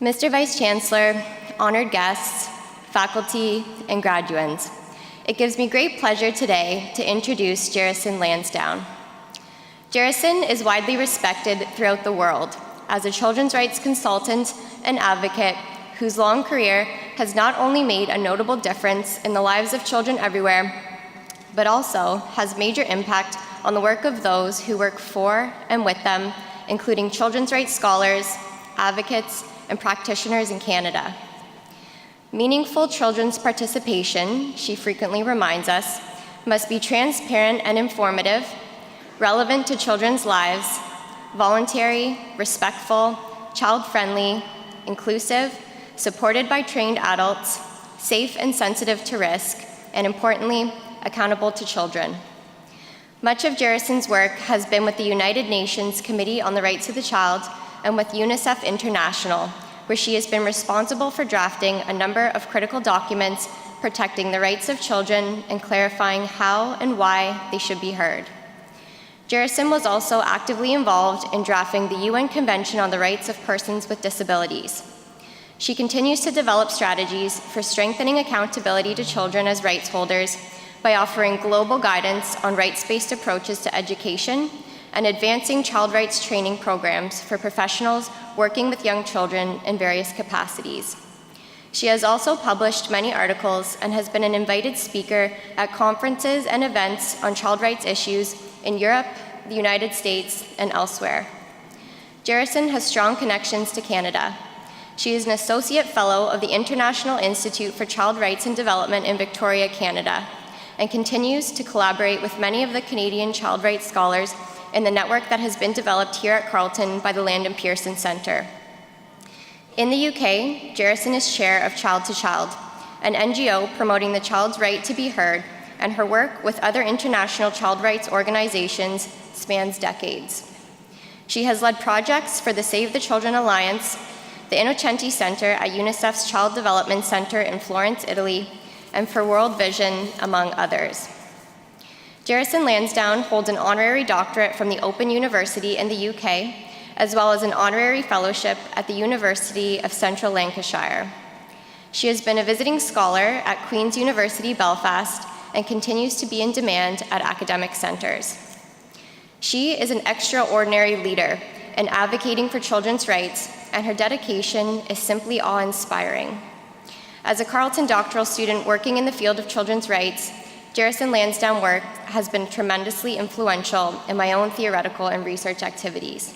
Mr. Vice Chancellor, honored guests, faculty, and graduands, it gives me great pleasure today to introduce Gerison Lansdown. Gerison is widely respected throughout the world as a children's rights consultant and advocate whose long career has not only made a notable difference in the lives of children everywhere, but also has major impact on the work of those who work for and with them, including children's rights scholars, advocates, and practitioners in Canada. Meaningful children's participation, she frequently reminds us, must be transparent and informative, relevant to children's lives, voluntary, respectful, child-friendly, inclusive, supported by trained adults, safe and sensitive to risk, and importantly, accountable to children. Much of Gerison's work has been with the United Nations Committee on the Rights of the Child and with UNICEF International, where she has been responsible for drafting a number of critical documents protecting the rights of children and clarifying how and why they should be heard. Gerison was also actively involved in drafting the UN Convention on the Rights of Persons with Disabilities. She continues to develop strategies for strengthening accountability to children as rights holders by offering global guidance on rights-based approaches to education and advancing child rights training programs for professionals working with young children in various capacities. She has also published many articles and has been an invited speaker at conferences and events on child rights issues in Europe, the United States, and elsewhere. Gerison has strong connections to Canada. She is an Associate Fellow of the International Institute for Child Rights and Development in Victoria, Canada, and continues to collaborate with many of the Canadian child rights scholars in the network that has been developed here at Carleton by the Landon Pearson Centre. In the UK, Gerison is chair of Child to Child, an NGO promoting the child's right to be heard, and her work with other international child rights organizations spans decades. She has led projects for the Save the Children Alliance, the Innocenti Center at UNICEF's Child Development Center in Florence, Italy, and for World Vision, among others. Gerison Lansdown holds an honorary doctorate from the Open University in the UK, as well as an honorary fellowship at the University of Central Lancashire. She has been a visiting scholar at Queen's University Belfast and continues to be in demand at academic centers. She is an extraordinary leader in advocating for children's rights, and her dedication is simply awe-inspiring. As a Carleton doctoral student working in the field of children's rights, Gerison Lansdown work has been tremendously influential in my own theoretical and research activities.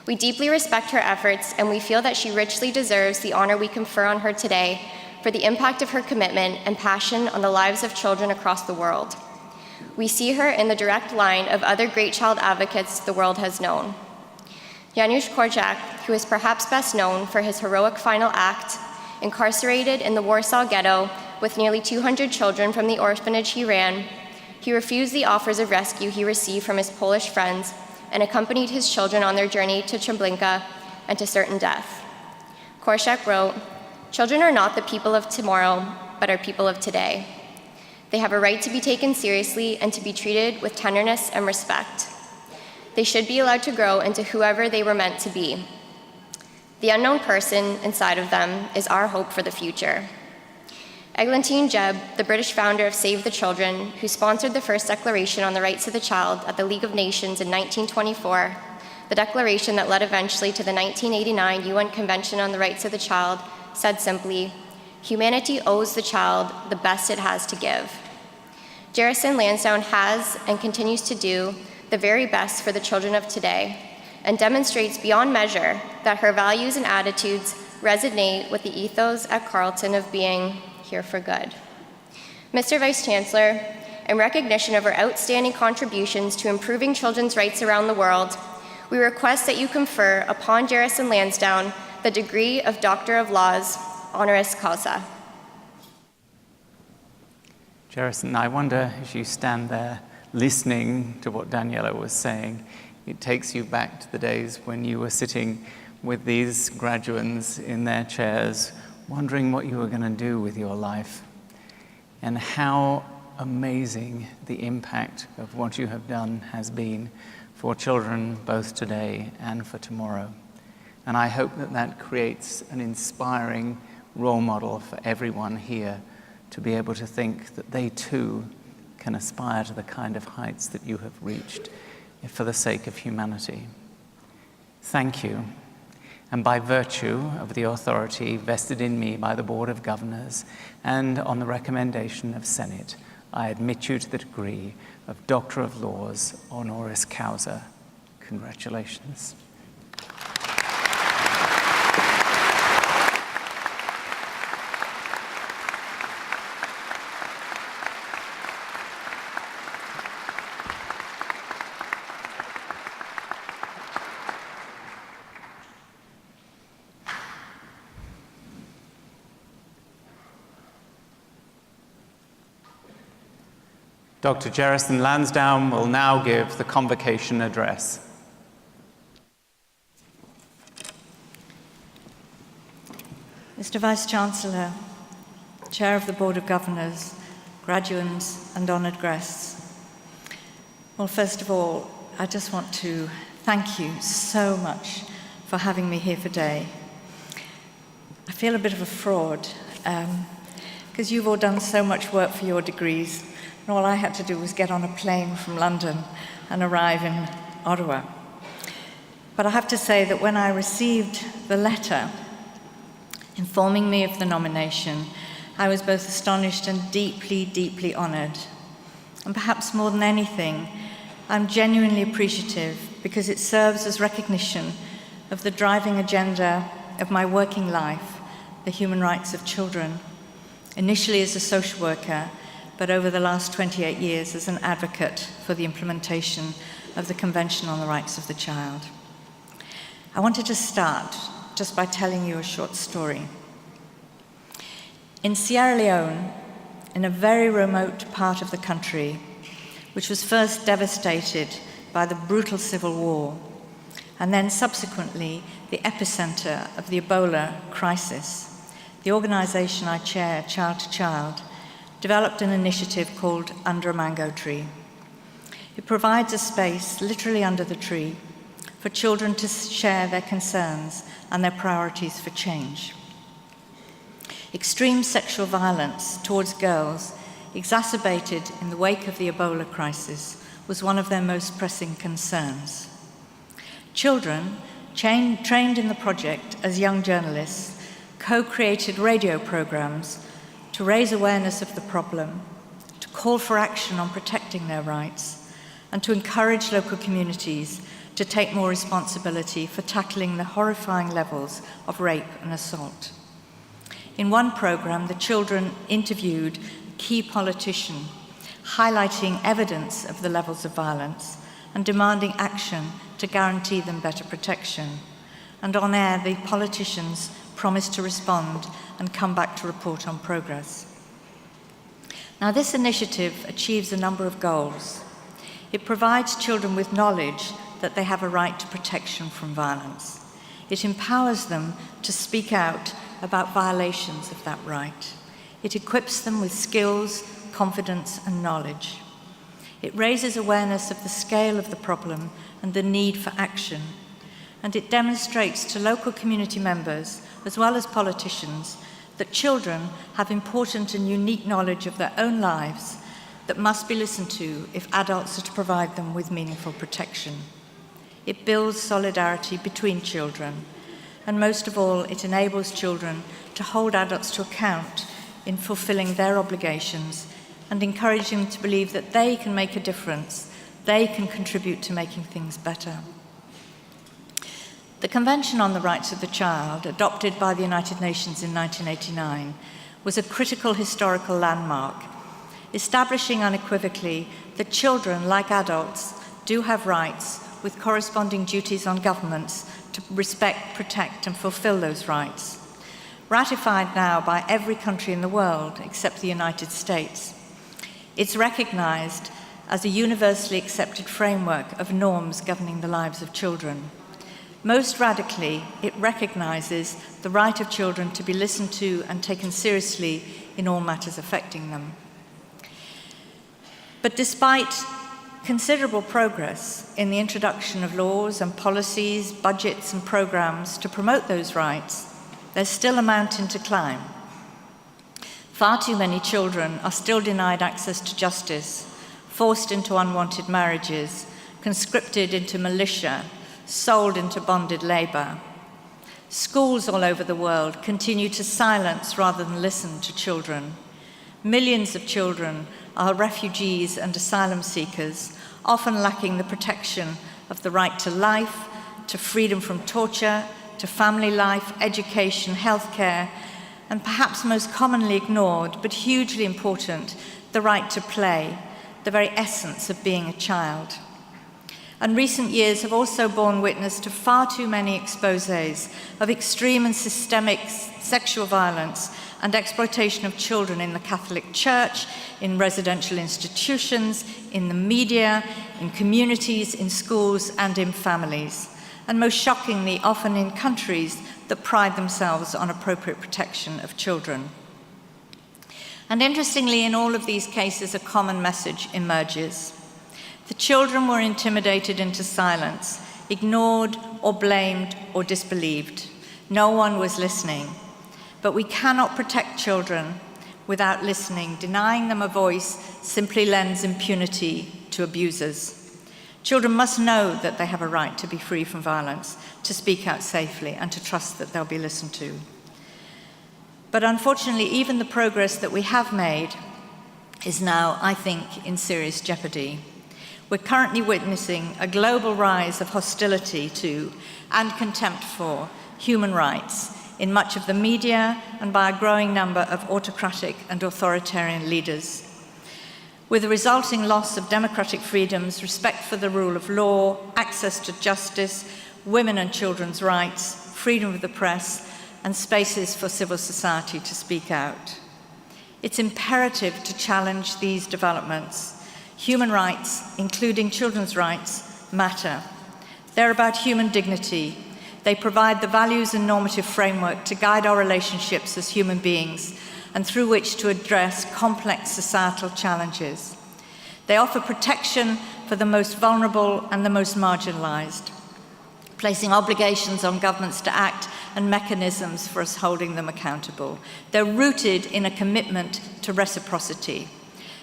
We deeply respect her efforts, and we feel that she richly deserves the honor we confer on her today for the impact of her commitment and passion on the lives of children across the world. We see her in the direct line of other great child advocates the world has known. Janusz Korczak, who is perhaps best known for his heroic final act, incarcerated in the Warsaw Ghetto with nearly 200 children from the orphanage he ran, he refused the offers of rescue he received from his Polish friends and accompanied his children on their journey to Treblinka and to certain death. Korczak wrote, "Children are not the people of tomorrow, but are people of today. They have a right to be taken seriously and to be treated with tenderness and respect. They should be allowed to grow into whoever they were meant to be. The unknown person inside of them is our hope for the future." Eglantine Jebb, the British founder of Save the Children, who sponsored the first Declaration on the Rights of the Child at the League of Nations in 1924, the declaration that led eventually to the 1989 UN Convention on the Rights of the Child, said simply, "Humanity owes the child the best it has to give." Gerison Lansdown has and continues to do the very best for the children of today, and demonstrates beyond measure that her values and attitudes resonate with the ethos at Carleton of being here for good. Mr. Vice Chancellor, in recognition of her outstanding contributions to improving children's rights around the world, we request that you confer upon Gerison Lansdown the degree of Doctor of Laws, honoris causa. Gerison, I wonder, as you stand there listening to what Daniela was saying, it takes you back to the days when you were sitting with these graduands in their chairs, wondering what you were going to do with your life, and how amazing the impact of what you have done has been for children both today and for tomorrow. And I hope that that creates an inspiring role model for everyone here to be able to think that they too can aspire to the kind of heights that you have reached for the sake of humanity. Thank you. And by virtue of the authority vested in me by the Board of Governors and on the recommendation of Senate, I admit you to the degree of Doctor of Laws, honoris causa. Congratulations. Dr. Gerison Lansdown will now give the Convocation address. Mr. Vice-Chancellor, Chair of the Board of Governors, graduates and honoured guests. Well, first of all, I just want to thank you so much for having me here today. I feel a bit of a fraud because you've all done so much work for your degrees, and all I had to do was get on a plane from London and arrive in Ottawa. But I have to say that when I received the letter informing me of the nomination, I was both astonished and deeply, deeply honoured. And perhaps more than anything, I'm genuinely appreciative because it serves as recognition of the driving agenda of my working life, the human rights of children, initially as a social worker, but over the last 28 years as an advocate for the implementation of the Convention on the Rights of the Child. I wanted to start just by telling you a short story. In Sierra Leone, in a very remote part of the country, which was first devastated by the brutal civil war, and then subsequently the epicenter of the Ebola crisis, the organization I chair, Child to Child, developed an initiative called Under a Mango Tree. It provides a space, literally under the tree, for children to share their concerns and their priorities for change. Extreme sexual violence towards girls, exacerbated in the wake of the Ebola crisis, was one of their most pressing concerns. Children, trained in the project as young journalists, co-created radio programs to raise awareness of the problem, to call for action on protecting their rights, and to encourage local communities to take more responsibility for tackling the horrifying levels of rape and assault. In one program, the children interviewed a key politician, highlighting evidence of the levels of violence and demanding action to guarantee them better protection. And on air, the politicians promised to respond and come back to report on progress. Now, this initiative achieves a number of goals. It provides children with knowledge that they have a right to protection from violence. It empowers them to speak out about violations of that right. It equips them with skills, confidence, and knowledge. It raises awareness of the scale of the problem and the need for action. And it demonstrates to local community members, as well as politicians, that children have important and unique knowledge of their own lives that must be listened to if adults are to provide them with meaningful protection. It builds solidarity between children, and most of all, it enables children to hold adults to account in fulfilling their obligations and encourage them to believe that they can make a difference, they can contribute to making things better. The Convention on the Rights of the Child, adopted by the United Nations in 1989, was a critical historical landmark, establishing unequivocally that children, like adults, do have rights with corresponding duties on governments to respect, protect, and fulfill those rights. Ratified now by every country in the world except the United States, it's recognized as a universally accepted framework of norms governing the lives of children. Most radically, it recognizes the right of children to be listened to and taken seriously in all matters affecting them. But despite considerable progress in the introduction of laws and policies, budgets and programs to promote those rights, there's still a mountain to climb. Far too many children are still denied access to justice, forced into unwanted marriages, conscripted into militia, sold into bonded labor. Schools all over the world continue to silence rather than listen to children. Millions of children are refugees and asylum seekers, often lacking the protection of the right to life, to freedom from torture, to family life, education, healthcare, and perhaps most commonly ignored, but hugely important, the right to play, the very essence of being a child. And recent years have also borne witness to far too many exposés of extreme and systemic sexual violence and exploitation of children in the Catholic Church, in residential institutions, in the media, in communities, in schools, and in families. And most shockingly, often in countries that pride themselves on appropriate protection of children. And interestingly, in all of these cases, a common message emerges. The children were intimidated into silence, ignored or blamed or disbelieved. No one was listening. But we cannot protect children without listening. Denying them a voice simply lends impunity to abusers. Children must know that they have a right to be free from violence, to speak out safely, and to trust that they'll be listened to. But unfortunately, even the progress that we have made is now, I think, in serious jeopardy. We're currently witnessing a global rise of hostility to and contempt for human rights in much of the media and by a growing number of autocratic and authoritarian leaders. With the resulting loss of democratic freedoms, respect for the rule of law, access to justice, women and children's rights, freedom of the press, and spaces for civil society to speak out. It's imperative to challenge these developments. Human rights, including children's rights, matter. They're about human dignity. They provide the values and normative framework to guide our relationships as human beings and through which to address complex societal challenges. They offer protection for the most vulnerable and the most marginalized, placing obligations on governments to act and mechanisms for us holding them accountable. They're rooted in a commitment to reciprocity.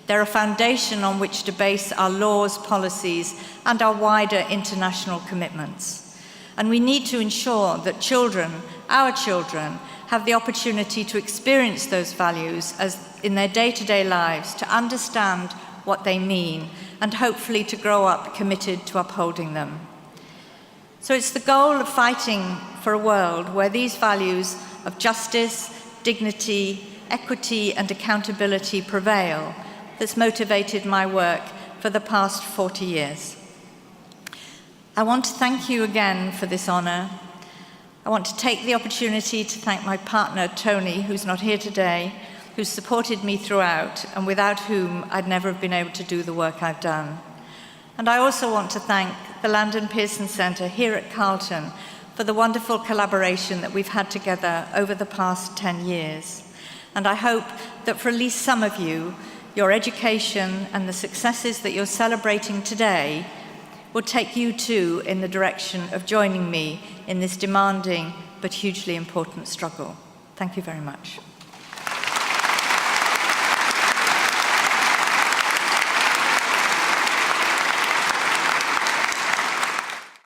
They're a foundation on which to base our laws, policies, and our wider international commitments. And we need to ensure that children, our children, have the opportunity to experience those values as in their day-to-day lives, to understand what they mean, and hopefully to grow up committed to upholding them. So it's the goal of fighting for a world where these values of justice, dignity, equity, and accountability prevail that's motivated my work for the past 40 years. I want to thank you again for this honor. I want to take the opportunity to thank my partner, Tony, who's not here today, who's supported me throughout, and without whom I'd never have been able to do the work I've done. And I also want to thank the Landon Pearson Centre here at Carleton for the wonderful collaboration that we've had together over the past 10 years. And I hope that for at least some of you, your education and the successes that you're celebrating today will take you too in the direction of joining me in this demanding but hugely important struggle. Thank you very much.